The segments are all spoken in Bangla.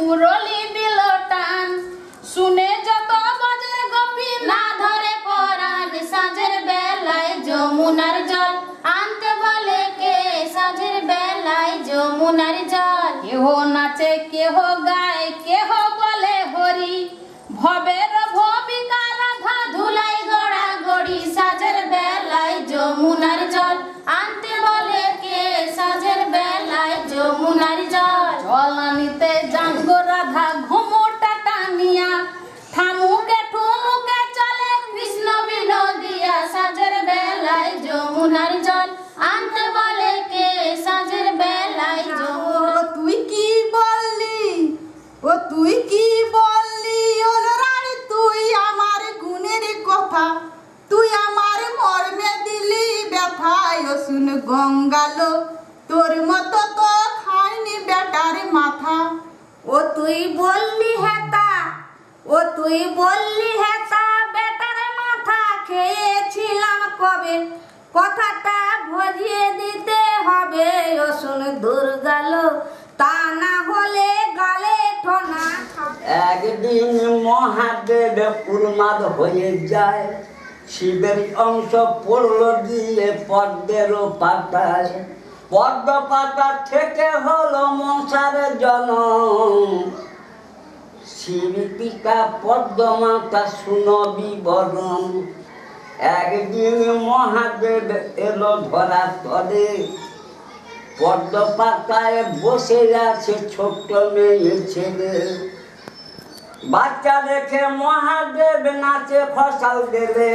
মুরলি দিল টান শুনে যত বাজে গোপী না ধরে পরাণ সাঁঝের বেলায় যমুনার জল আনতে বলে কে সাঁঝের বেলায় যমুনার জল কেহ নাচে কেহ গায় কেহ বলে হরি ভবের ভবিকা রাধা ধুলাই গড়া গড়ি সাঁঝের বেলায় যমুনার জল আনতে বলে কে সাঁঝের বেলায় যমুনার জল জল আনিতে জাঙ্গো রাধা ঘুমোটা টানিয়া ঠামুকে ঠুমুকে চলে কৃষ্ণ বিনোদিয়া সাঁঝের বেলায় যমুনার জল আনতে বলে কে সাঁঝের বেলায় যমুনা। তুই কি বললি ও তুই কি বললি ও রানী তুই আমার গুণের কথা তুই আমার মর্মে দিলি ব্যথায় ও শুন গঙ্গালো তোর মতো তো খায়নি বেটার মাথা ও তুই বললি হেতা ও তুই বললি হেতা বেটার মাথা খেয়েছিলাম কবে কথাটা ভরিয়ে দিতে হবে ও শুন দুর্গালো তা না হলে গালে ঠোনা। একদিন মহাদেব উন্মাদ হয়ে যায় শিবের অংশ পড়ল দিয়ে পদ্মের পাতায় পদ্ম পাতা থেকে হলো মশার জনম শিবিকা পদ্মমাতা শুনো বিবরণ একদিন মহাদেব এলো ধরা তলে পদ্ম পাতায় বসে আছে ছোট্ট মেয়ে ছেলে বাচ্চা দেখে মহাদেব নাচে ফসাল দেবে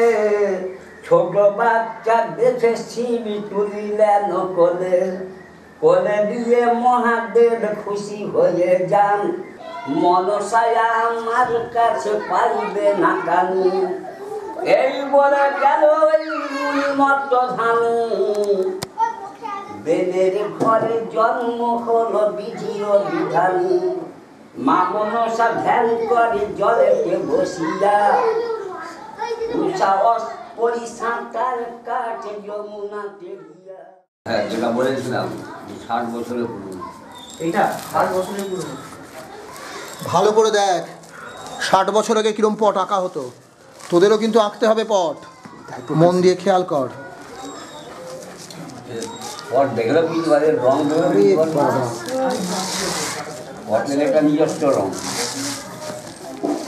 ছোট বাচ্চা দেখে শিব তুলিলেন কোলে কোলে দিয়ে মহাদেব খুশি হয়ে যান মনসায় আমার কাছে পাইবে না কানু এই বলে গেল মত ধানু বেদের ঘরে জন্ম হলো বিধির বিধানী মা মনসা ধ্যান করে জলেতে বসিয়া সাঁতার কাটে যমুনাতে গিয়া। হ্যাঁ যেটা বলেছিলাম 60 বছরের পুরনো এইটা 60 বছরের পুরনো। ভালো করে দেখ 60 বছর আগে কিরম পট আঁকা হতো তোদেরও কিন্তু আঁকতে হবে পট মন দিয়ে খেয়াল কর পট দেখলে বুঝতে পারে রং পটের একটা নিজস্ব রং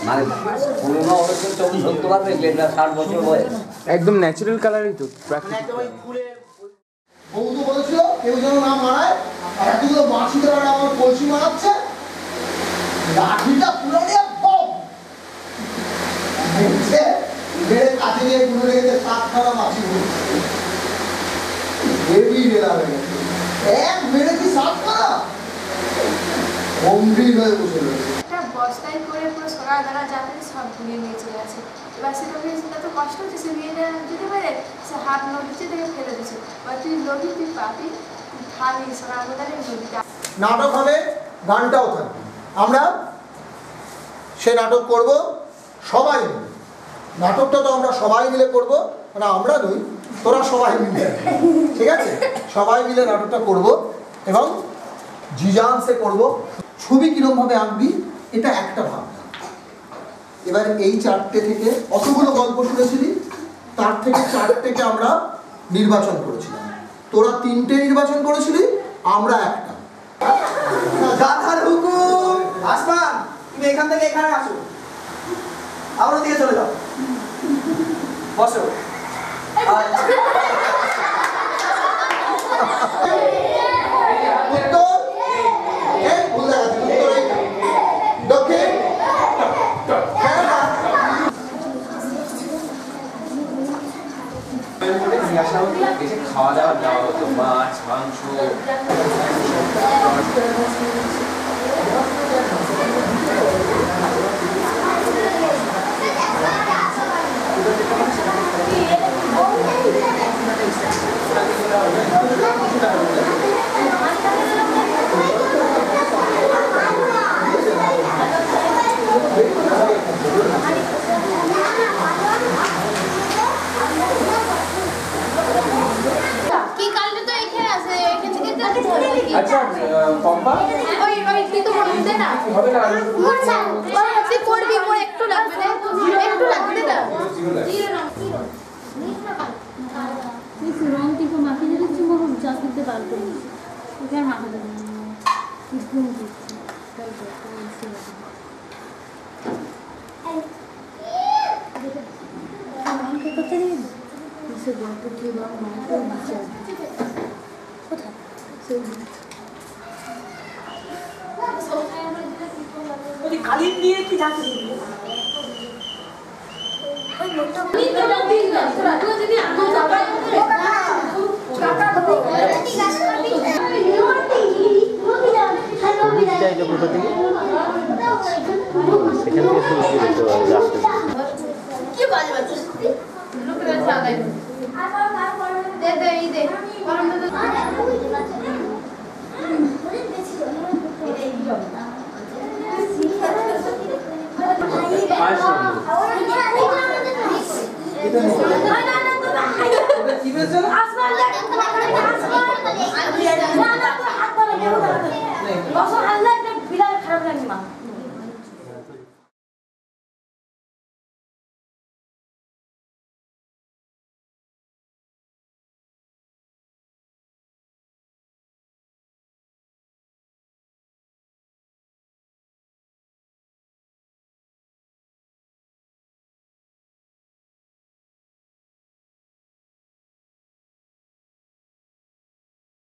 মানে পুরোনো অবশ্যই ছবি ধরতে পারবে যেটা 60 বছর বয়স একদম ন্যাচারাল কালারই তো প্রাকৃতিক। বৌদি বলেছিল কেউ যেন না মারায় আর এতগুলো মাছি ধরে আমার কলসি মারাচ্ছে লাঠিটা পুরো নিয়ে বম দেখছে বেড়ে কাছে গিয়ে ঘুরে লেগেছে 7খানা মাছি হেভি বেলা হয়ে গেছে এক বেড়েছি 7খানা গম্ভীর হয়ে বসে রয়েছে বস্তায় করে পুরো সোনার দানা যাতে সব ধুয়ে নিয়ে চলে গেছে এবার সেটা ভেবেছে এত কষ্ট হচ্ছে সে নিয়ে যেতে পারে সে হাত নদীতে থেকে ফেলে দিচ্ছে এবার তুই লোভি তুই পাবি খাবি সোনার দানা নদীতে। নাটক হবে গানটাও থাকবে আমরা সে নাটক করব সবাই মিলে নাটকটা তো আমরা সবাই মিলে করব মানে আমরা নই তোরা সবাই মিলে ঠিক আছে সবাই মিলে নাটকটা করব এবং জিজানসে করব ছবি কিরমভাবে আঁকবি এটা একটা ভাবনা এবার এই 4টে থেকে অতগুলো গল্প শুনেছিলি তার থেকে 4টেকে আমরা নির্বাচন করেছিলাম তোরা 3টে নির্বাচন করেছিলি আমরা একটা গাধার হুকুম আসমান তুমি এখান থেকে এখানে আসো আবার ওদিকে চলে যাও বসো খাওয়া দাওয়া দেওয়া হতো মাছ মাংস হবে না তুই করবি মোর একটু লাগবে না একটু লাগবে না রং টিপো মাখিয়ে দিচ্ছি মোহন চা কিনতে পারবো না ওকে আর মাখা দেবো না ঘুম দিচ্ছি কালি দিয়ে কি যাচ্ছে কি বাজে লোকের সাদাই দে দে এই দে গরম দে আসমান